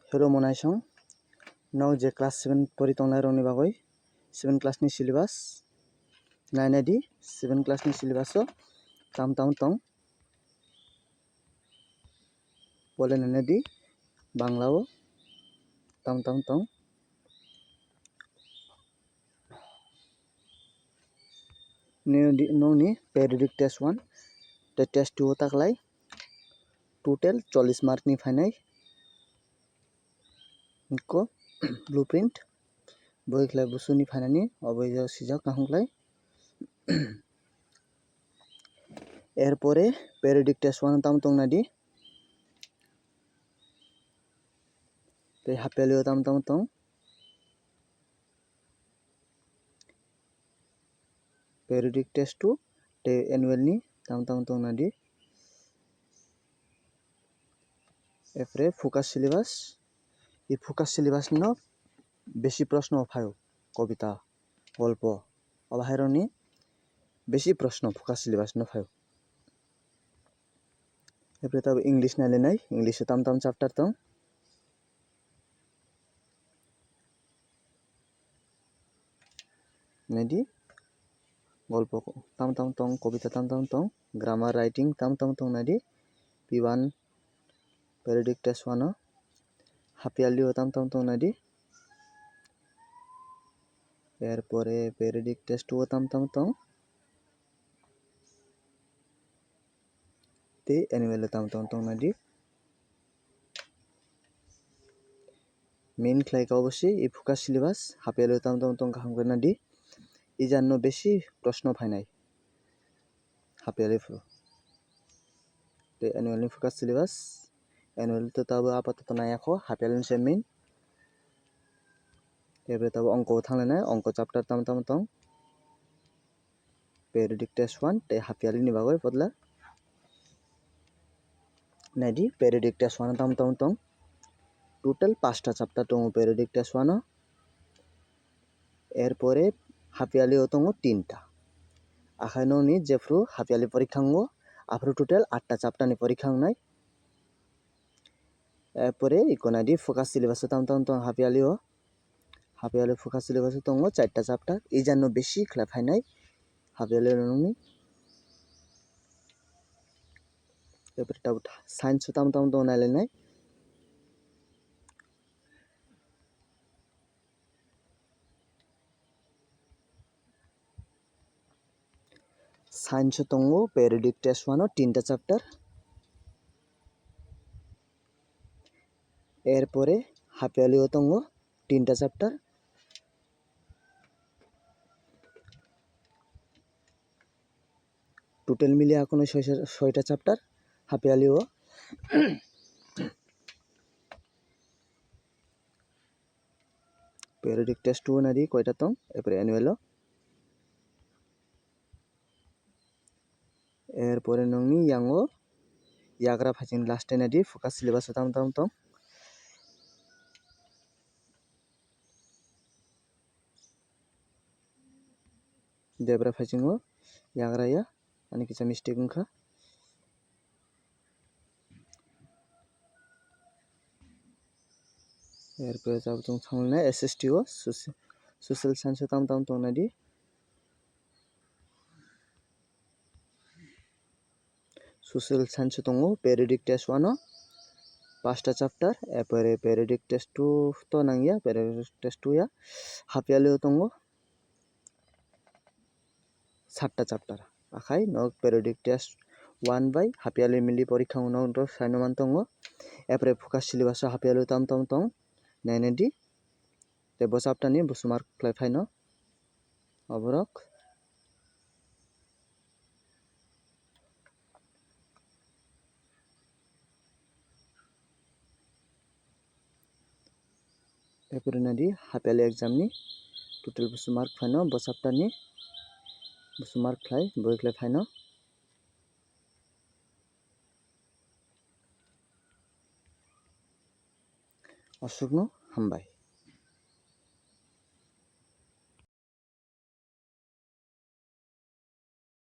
Hero Monaisong now je class 7 pori tongnai rokni bagoi 7 class ni syllabus nainai di 7 class ni syllabus o tam tong bole nainai di bangla o tam tong ni periodic test 1 the test 2 taklai total 40 mark ni phainai ko blueprint boi khlai busu ni phainani oboi sijak kahunglai এরপরে periodic test 1 tam tong nadi te hapelio tam tong periodic test 2 te annual ni tam tong nadi এরপরে focus syllabus এই focus syllabus no বেশি প্রশ্ন ফায়ো কবিতা গল্প অবাহারণী বেশি প্রশ্ন focus syllabus no ফায়ো এরপরে তবে ইংলিশ নাইলেনাই ইংলিশে tam chapter tong nadi গল্প tam tong কবিতা tam tong grammar writing tam tong nadi p1 periodic test 1 o hapiali o tam tong nadi এরপরে periodic test 2 o tam tong te annual tam tong nadi main khlai ka obossi এই focus syllabus hapiali o tam tong kaham nadi ijanno beshi proshno phainai hapiali te annual ni focus syllabus annual to tabo apatat nayakho hapiali ni main এবারে তবে অঙ্ক থাংলেনাই অঙ্ক chapter tam tong periodic test 1 te hapiali ni bagoi podla nadi periodic test 1 tam tong total 5টা chapter tong periodic test 1 এরপরে hapiali o tongo 3টা আখাইনো ni jefru hapiali পরীক্ষাঙ্গো afro total 8টা চ্যাপ্টার ni পরীক্ষা নাই এরপরে ইকোনাদি focus syllabus tam tong hapiali o hapiali focus syllabus tongo 4টা chapter ijanno beshi khla phainai hapiali ni এরপরে tab science tam tong nailenai science tongo periodic test 1 o 3টা chapter এরপরে hapiali o tongo 3টা chapter total মিলে এখন 6টা chapter hapiali o periodic test 2 nadi koita tong এরপরে annual o এরপরে nongni yango yagra phajing last nadi focus syllabus tam tong debra phajingo yagra ya ani kisa mistake ungkha এরপরে যাব tong thanglna SST o social science tam tong nadi social science tongo periodic test 1 o 5টা chapter এরপরে periodic test 2 to nangya periodic test 2 ya hapiali o tongo 7টা chapter আখাই nok periodic test 1 by hapiali mili পরীক্ষা unog sainoman tongo এরপরে focus syllabus hapiali tam tong nainedi te bo chapter ni busu mark khlai phaino oborok এরপরে nadi hapiali exam ni total busu mark phaino bo chapter ni busu mark khlai boi khlai phaino asugno hambai।